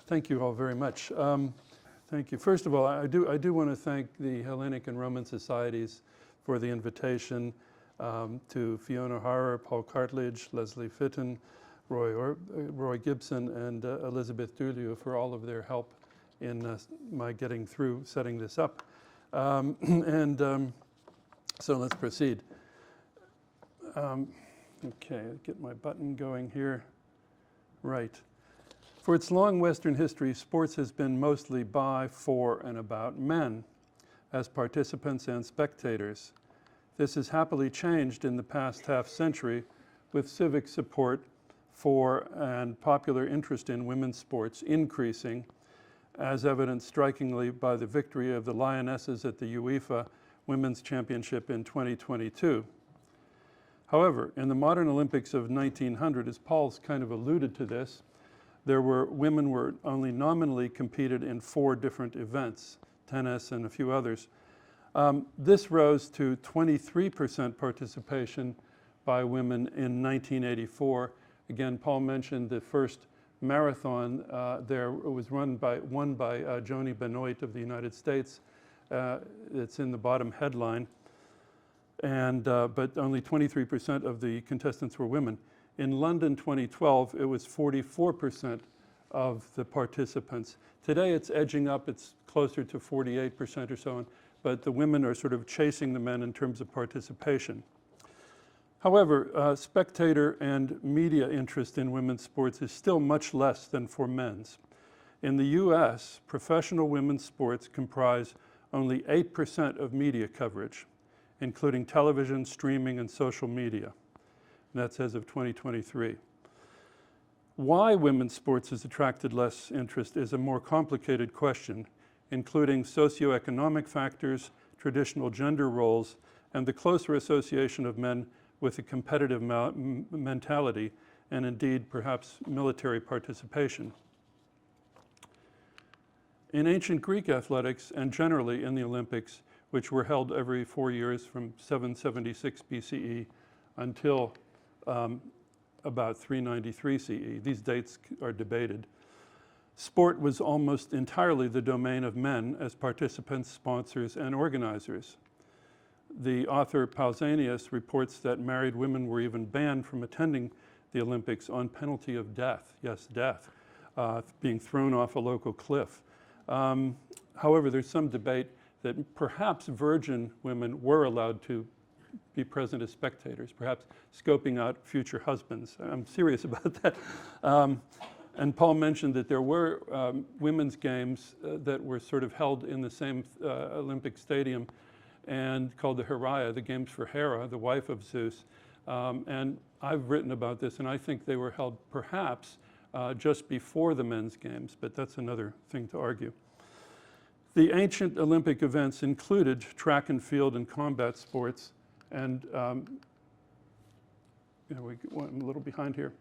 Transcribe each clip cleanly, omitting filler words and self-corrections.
Thank you all very much. Thank you. First of all, I do want to thank the Hellenic and Roman Societies for the invitation, to Fiona Harrer, Paul Cartledge, Leslie Fitton, Roy Gibson, and Elizabeth Dulio for all of their help in my getting through setting this up. So let's proceed. Okay, get my button going here. Right. For its long Western history, sports has been mostly by, for, and about men as participants and spectators. This has happily changed in the past half-century with civic support for and popular interest in women's sports increasing, as evidenced strikingly by the victory of the Lionesses at the UEFA Women's Championship in 2022. However, in the modern Olympics of 1900, as Paul's kind of alluded to this, women were only nominally competed in 4 different events, tennis and a few others. This rose to 23% participation by women in 1984. Again, Paul mentioned the first marathon there was won by Joni Benoit of the United States. It's in the bottom headline, but only 23% of the contestants were women. In London 2012, it was 44% of the participants. Today it's edging up, it's closer to 48% or so, but the women are sort of chasing the men in terms of participation. However, spectator and media interest in women's sports is still much less than for men's. In the US, professional women's sports comprise only 8% of media coverage, including television, streaming, and social media. And that's as of 2023. Why women's sports has attracted less interest is a more complicated question, including socioeconomic factors, traditional gender roles, and the closer association of men with a competitive mentality, and indeed perhaps military participation. In ancient Greek athletics, and generally in the Olympics, which were held every 4 years from 776 BCE until about 393 CE. These dates are debated. Sport was almost entirely the domain of men as participants, sponsors, and organizers. The author Pausanias reports that married women were even banned from attending the Olympics on penalty of death, yes, death, being thrown off a local cliff. However, there's some debate that perhaps virgin women were allowed to be present as spectators, perhaps scoping out future husbands. I'm serious about that. And Paul mentioned that there were women's games that were sort of held in the same Olympic stadium and called the Heraia, the games for Hera, the wife of Zeus. And I've written about this, and I think they were held perhaps just before the men's games, but that's another thing to argue. The ancient Olympic events included track and field and combat sports, and I'm a little behind here,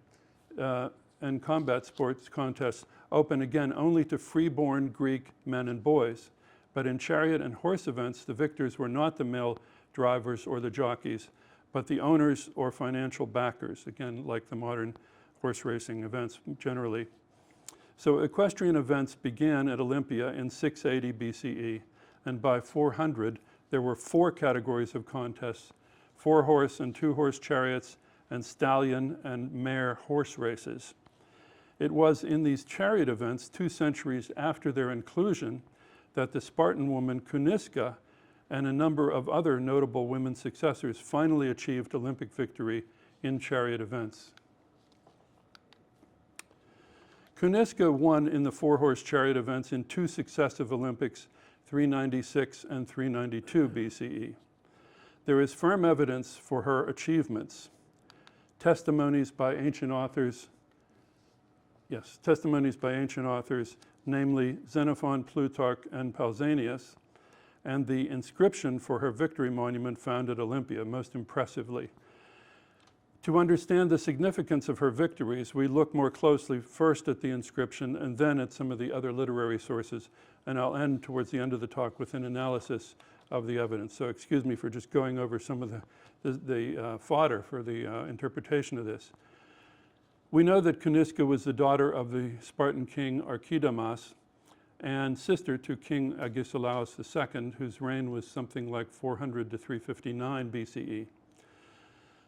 and combat sports contests open again only to freeborn Greek men and boys. But in chariot and horse events, the victors were not the male drivers or the jockeys, but the owners or financial backers, again, like the modern horse racing events generally. So equestrian events began at Olympia in 680 BCE, and by 400, there were 4 categories of contests: 4-horse and 2-horse chariots, and stallion and mare horse races. It was in these chariot events 2 centuries after their inclusion that the Spartan woman Cynisca and a number of other notable women successors finally achieved Olympic victory in chariot events. Cynisca won in the 4-horse chariot events in 2 successive Olympics, 396 and 392 BCE. There is firm evidence for her achievements. Testimonies by ancient authors, namely Xenophon, Plutarch, and Pausanias, and the inscription for her victory monument found at Olympia, most impressively. To understand the significance of her victories, we look more closely first at the inscription and then at some of the other literary sources, and I'll end towards the end of the talk with an analysis of the evidence. So excuse me for just going over some of the fodder for the interpretation of this. We know that Cynisca was the daughter of the Spartan king Archidamas and sister to King Agesilaus II, whose reign was something like 400 to 359 BCE.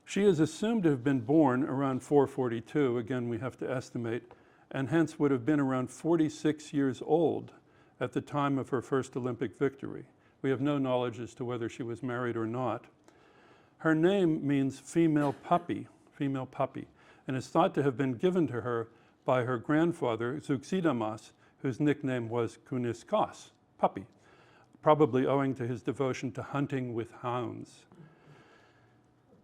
She is assumed to have been born around 442, again we have to estimate, and hence would have been around 46 years old at the time of her first Olympic victory. We have no knowledge as to whether she was married or not. Her name means female puppy, and is thought to have been given to her by her grandfather, Zeuxidamas, whose nickname was Cyniscas, puppy, probably owing to his devotion to hunting with hounds.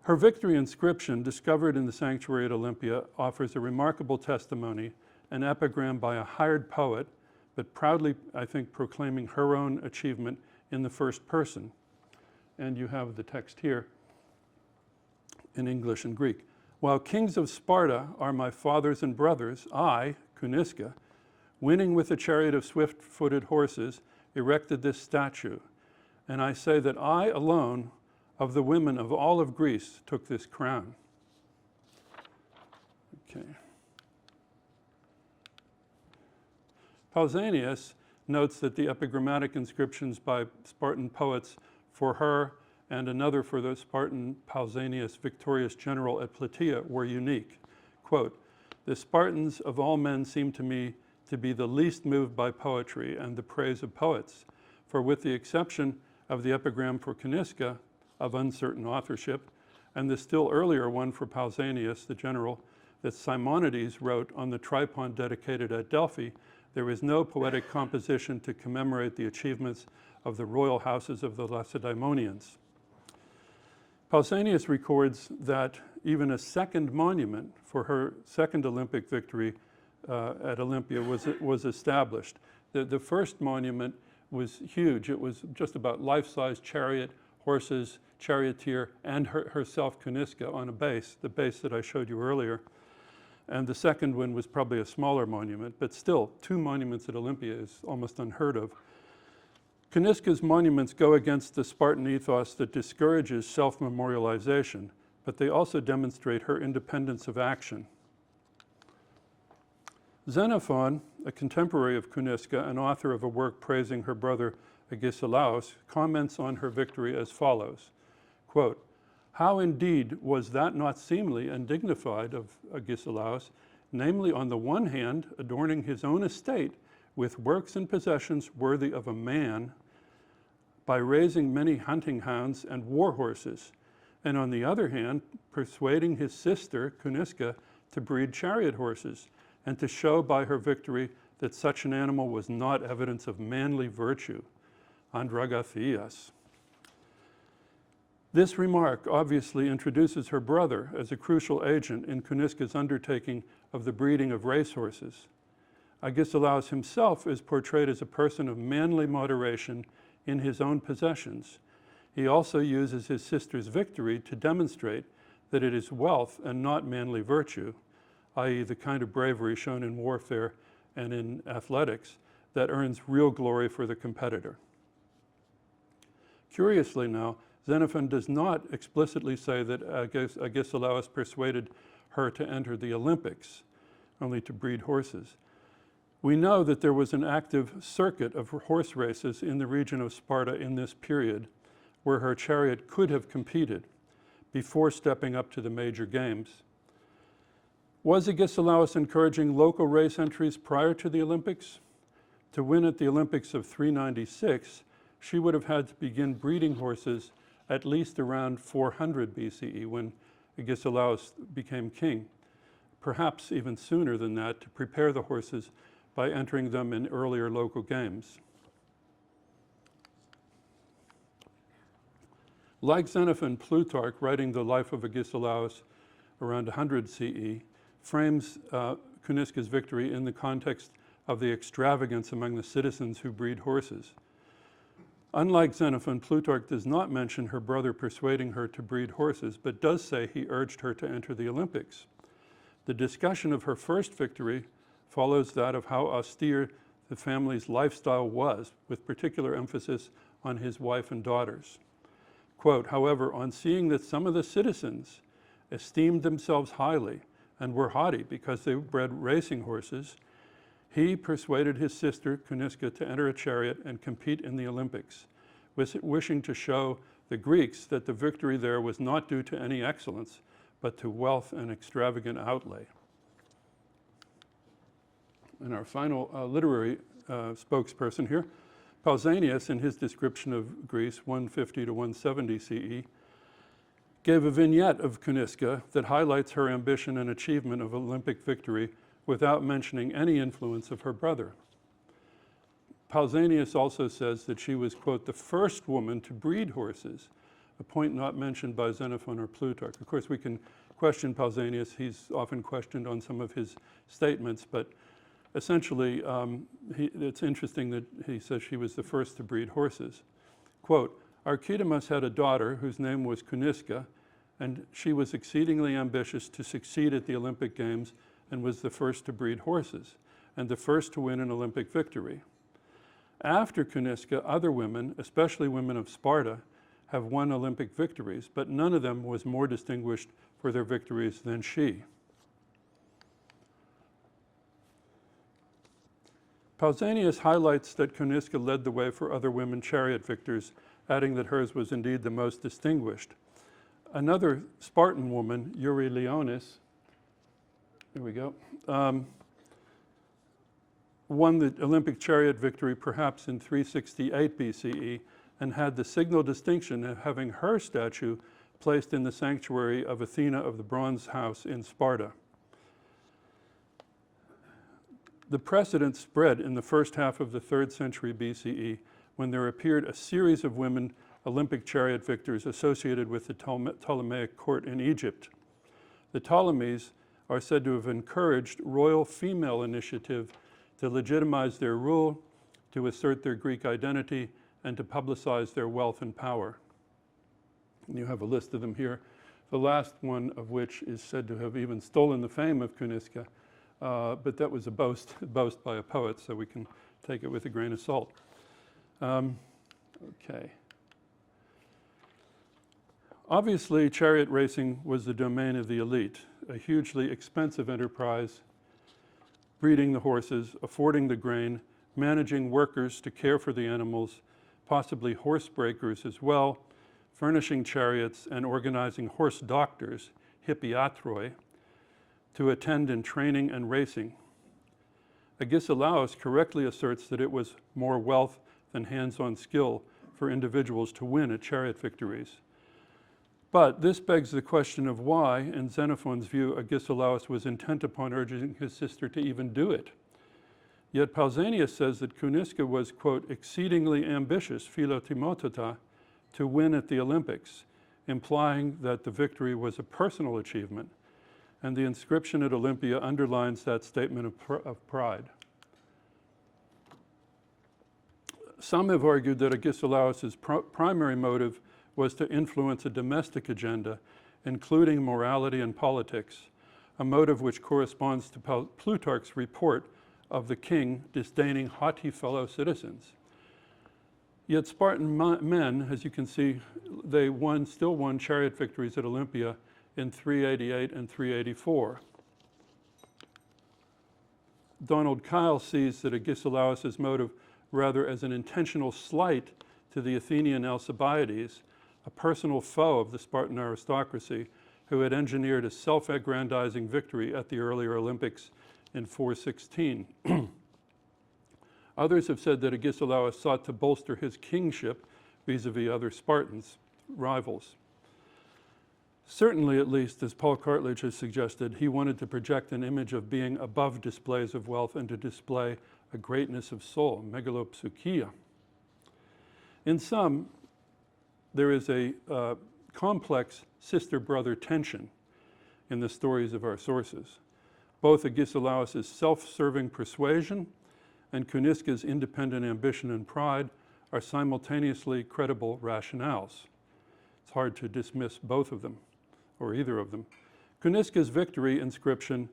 Her victory inscription, discovered in the sanctuary at Olympia, offers a remarkable testimony, an epigram by a hired poet, but proudly, I think, proclaiming her own achievement in the first person. And you have the text here in English and Greek. While kings of Sparta are my fathers and brothers, I, Cynisca, winning with a chariot of swift-footed horses, erected this statue. And I say that I alone, of the women of all of Greece, took this crown. Okay. Pausanias notes that the epigrammatic inscriptions by Spartan poets for her and another for the Spartan Pausanias victorious general at Plataea were unique. Quote, "The Spartans of all men seem to me to be the least moved by poetry and the praise of poets, for with the exception of the epigram for Cynisca, of uncertain authorship, and the still earlier one for Pausanias, the general, that Simonides wrote on the tripod dedicated at Delphi, there is no poetic composition to commemorate the achievements of the royal houses of the Lacedaemonians." Pausanias records that even a second monument for her second Olympic victory at Olympia was established. The first monument was huge. It was just about life-size chariot, horses, charioteer, and herself, Cynisca, on a base, the base that I showed you earlier. And the second one was probably a smaller monument, but still, 2 monuments at Olympia is almost unheard of. Cynisca's monuments go against the Spartan ethos that discourages self-memorialization, but they also demonstrate her independence of action. Xenophon, a contemporary of Cynisca and author of a work praising her brother Agesilaus, comments on her victory as follows, quote, "How indeed was that not seemly and dignified of Agesilaus, namely on the one hand adorning his own estate with works and possessions worthy of a man by raising many hunting hounds and war horses, and on the other hand persuading his sister Cynisca to breed chariot horses, and to show by her victory that such an animal was not evidence of manly virtue, andragathias." This remark obviously introduces her brother as a crucial agent in Cynisca's undertaking of the breeding of racehorses. Agesilaus himself is portrayed as a person of manly moderation in his own possessions. He also uses his sister's victory to demonstrate that it is wealth and not manly virtue, i.e. the kind of bravery shown in warfare and in athletics that earns real glory for the competitor. Curiously now, Xenophon does not explicitly say that Agesilaus persuaded her to enter the Olympics, only to breed horses. We know that there was an active circuit of horse races in the region of Sparta in this period, where her chariot could have competed before stepping up to the major games. Was Agesilaus encouraging local race entries prior to the Olympics? To win at the Olympics of 396, she would have had to begin breeding horses at least around 400 BCE when Agesilaus became king, perhaps even sooner than that, to prepare the horses by entering them in earlier local games. Like Xenophon, Plutarch, writing the life of Agesilaus around 100 CE, frames Cynisca's victory in the context of the extravagance among the citizens who breed horses. Unlike Xenophon, Plutarch does not mention her brother persuading her to breed horses, but does say he urged her to enter the Olympics. The discussion of her first victory follows that of how austere the family's lifestyle was, with particular emphasis on his wife and daughters. Quote, however, on seeing that some of the citizens esteemed themselves highly and were haughty because they bred racing horses, he persuaded his sister Cynisca to enter a chariot and compete in the Olympics, wishing to show the Greeks that the victory there was not due to any excellence, but to wealth and extravagant outlay. And our final literary spokesperson here, Pausanias, in his description of Greece, 150 to 170 CE, gave a vignette of Cynisca that highlights her ambition and achievement of Olympic victory without mentioning any influence of her brother. Pausanias also says that she was, quote, the first woman to breed horses, a point not mentioned by Xenophon or Plutarch. Of course, we can question Pausanias. He's often questioned on some of his statements, but essentially, it's interesting that he says she was the first to breed horses. Quote, Archidamus had a daughter whose name was Cynisca, and she was exceedingly ambitious to succeed at the Olympic Games and was the first to breed horses and the first to win an Olympic victory. After Cynisca, other women, especially women of Sparta, have won Olympic victories, but none of them was more distinguished for their victories than she. Pausanias highlights that Cynisca led the way for other women chariot victors, adding that hers was indeed the most distinguished. Another Spartan woman, Euryleonis, here we go, won the Olympic chariot victory perhaps in 368 BCE and had the signal distinction of having her statue placed in the sanctuary of Athena of the Bronze House in Sparta. The precedent spread in the first half of the 3rd century BCE when there appeared a series of women Olympic chariot victors associated with the Ptolemaic court in Egypt. The Ptolemies are said to have encouraged royal female initiative to legitimize their rule, to assert their Greek identity, and to publicize their wealth and power. And you have a list of them here, the last one of which is said to have even stolen the fame of Cynisca, but that was a boast by a poet, so we can take it with a grain of salt. Okay. Obviously, chariot racing was the domain of the elite, a hugely expensive enterprise, breeding the horses, affording the grain, managing workers to care for the animals, possibly horse breakers as well, furnishing chariots and organizing horse doctors, hippiatroi, to attend in training and racing. Agesilaus correctly asserts that it was more wealth than hands-on skill for individuals to win at chariot victories. But this begs the question of why, in Xenophon's view, Agesilaus was intent upon urging his sister to even do it. Yet Pausanias says that Cynisca was, quote, exceedingly ambitious, philotimotata, to win at the Olympics, implying that the victory was a personal achievement, and the inscription at Olympia underlines that statement of pride. Some have argued that Agesilaus' primary motive was to influence a domestic agenda, including morality and politics, a motive which corresponds to Plutarch's report of the king disdaining haughty fellow citizens. Yet Spartan men, as you can see, they still won chariot victories at Olympia in 388 and 384. Donald Kyle sees that Agesilaus' motive rather as an intentional slight to the Athenian Alcibiades, a personal foe of the Spartan aristocracy, who had engineered a self-aggrandizing victory at the earlier Olympics in 416. Others have said that Agesilaus sought to bolster his kingship vis-a-vis other Spartans, rivals. Certainly, at least, as Paul Cartledge has suggested, he wanted to project an image of being above displays of wealth and to display a greatness of soul, megalopsychia. In sum, there is a complex sister-brother tension in the stories of our sources. Both Agesilaus' self-serving persuasion and Cynisca's independent ambition and pride are simultaneously credible rationales. It's hard to dismiss both of them, or either of them. Cynisca's victory inscription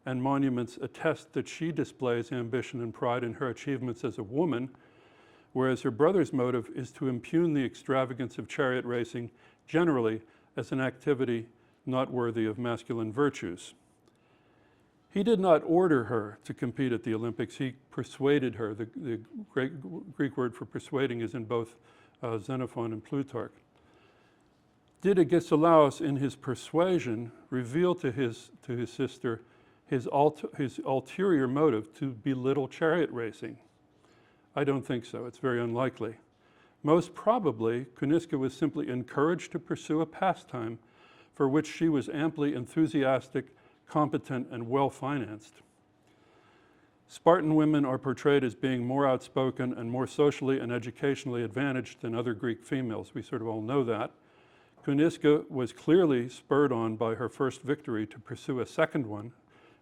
and monuments attest that she displays ambition and pride in her achievements as a woman, whereas her brother's motive is to impugn the extravagance of chariot racing generally as an activity not worthy of masculine virtues. He did not order her to compete at the Olympics. He persuaded her. The Greek word for persuading is in both Xenophon and Plutarch. Did Agesilaus, in his persuasion, reveal to his sister his ulterior motive to belittle chariot racing? I don't think so. It's very unlikely. Most probably, Cynisca was simply encouraged to pursue a pastime for which she was amply enthusiastic, competent, and well-financed. Spartan women are portrayed as being more outspoken and more socially and educationally advantaged than other Greek females. We sort of all know that. Cynisca was clearly spurred on by her first victory to pursue a second one,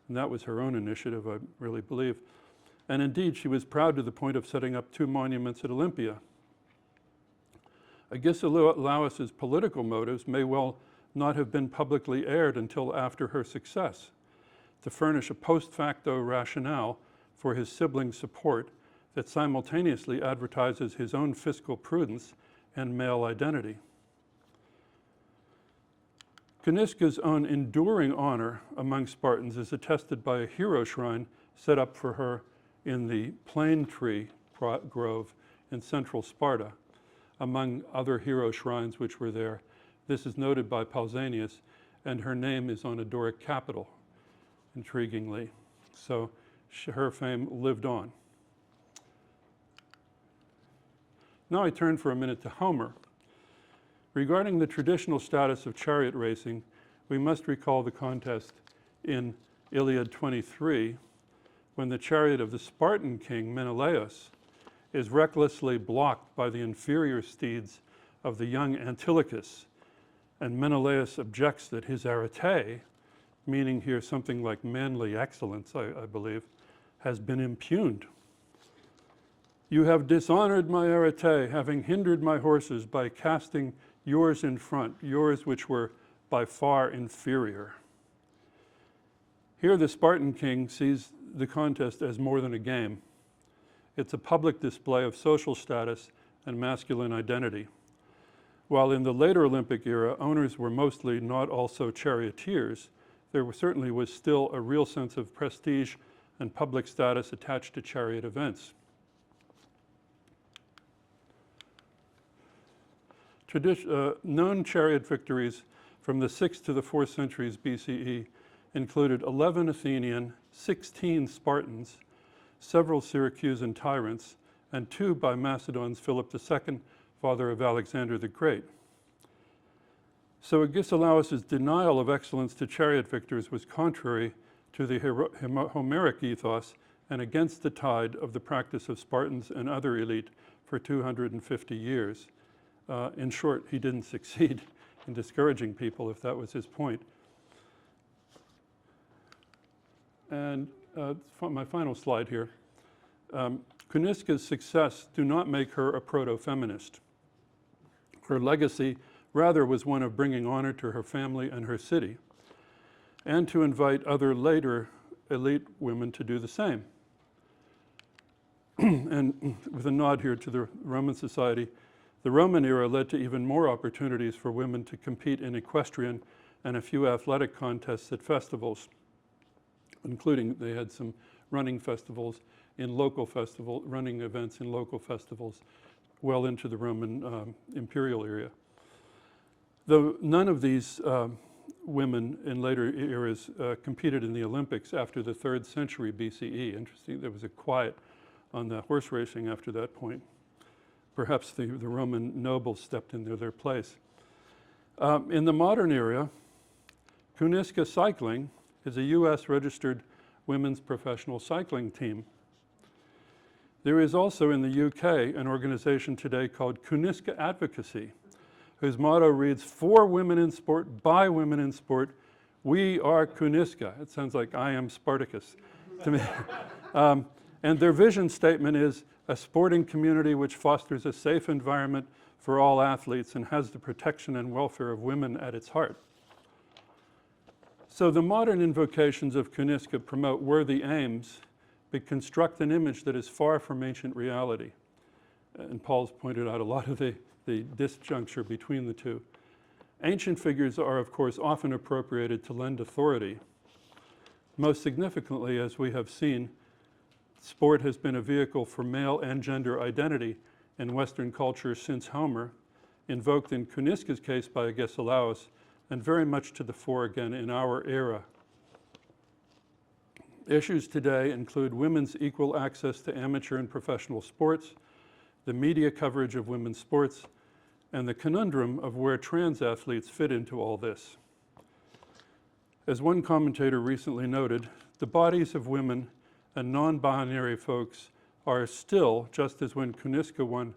and that was her own initiative, I really believe. And indeed, she was proud to the point of setting up 2 monuments at Olympia. Agesilaus's political motives may well not have been publicly aired until after her success, to furnish a post facto rationale for his siblings' support that simultaneously advertises his own fiscal prudence and male identity. Cynisca's own enduring honor among Spartans is attested by a hero shrine set up for her in the plane tree grove in central Sparta, among other hero shrines which were there. This is noted by Pausanias, and her name is on a Doric capital, intriguingly. So her fame lived on. Now I turn for a minute to Homer. Regarding the traditional status of chariot racing, we must recall the contest in Iliad 23, when the chariot of the Spartan king Menelaus is recklessly blocked by the inferior steeds of the young Antilochus, and Menelaus objects that his arete, meaning here something like manly excellence, I believe, has been impugned. You have dishonored my arete, having hindered my horses by casting yours in front, yours which were by far inferior. Here the Spartan king sees the contest as more than a game. It's a public display of social status and masculine identity. While in the later Olympic era, owners were mostly not also charioteers, there certainly was still a real sense of prestige and public status attached to chariot events. Known chariot victories from the 6th to the 4th centuries BCE included 11 Athenian, 16 Spartans, several Syracusan tyrants, and 2 by Macedon's Philip II, father of Alexander the Great. So Agesilaus's denial of excellence to chariot victors was contrary to the Homeric ethos and against the tide of the practice of Spartans and other elite for 250 years. In short, he didn't succeed in discouraging people, if that was his point. And my final slide here. Cynisca's success do not make her a proto-feminist. Her legacy rather was one of bringing honor to her family and her city, and to invite other later elite women to do the same. And with a nod here to the Roman society, the Roman era led to even more opportunities for women to compete in equestrian and a few athletic contests at festivals, including they had some running festivals in local running events in local festivals well into the Roman imperial area. Though none of these women in later eras competed in the Olympics after the 3rd century BCE. Interesting, there was a quiet on the horse racing after that point. Perhaps the Roman nobles stepped into their place. In the modern era, Cynisca Cycling is a US registered women's professional cycling team. There is also in the UK an organization today called Cynisca Advocacy, whose motto reads, "For women in sport, by women in sport, we are Cynisca." It sounds like I am Spartacus to me. And their vision statement is a sporting community which fosters a safe environment for all athletes and has the protection and welfare of women at its heart. So the modern invocations of Cynisca promote worthy aims, but construct an image that is far from ancient reality. And Paul's pointed out a lot of the disjuncture between the two. Ancient figures are, of course, often appropriated to lend authority. Most significantly, as we have seen, sport has been a vehicle for male and gender identity in Western culture since Homer, invoked in Cynisca's case by Agesilaus, and very much to the fore again in our era. Issues today include women's equal access to amateur and professional sports, the media coverage of women's sports, and the conundrum of where trans athletes fit into all this. As one commentator recently noted, the bodies of women and non-binary folks are still, just as when Cynisca won,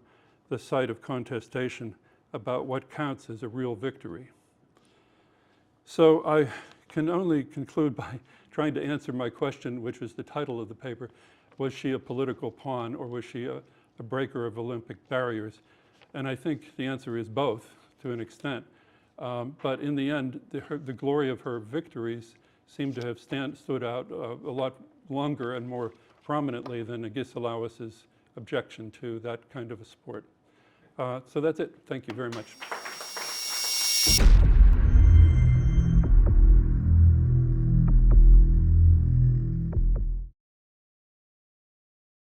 the site of contestation about what counts as a real victory. So I can only conclude by trying to answer my question, which was the title of the paper: was she a political pawn, or was she a breaker of Olympic barriers? And I think the answer is both, to an extent. But in the end, the glory of her victories seem to have stood out a lot longer and more prominently than Agesilaus's objection to that kind of a sport. So that's it. Thank you very much.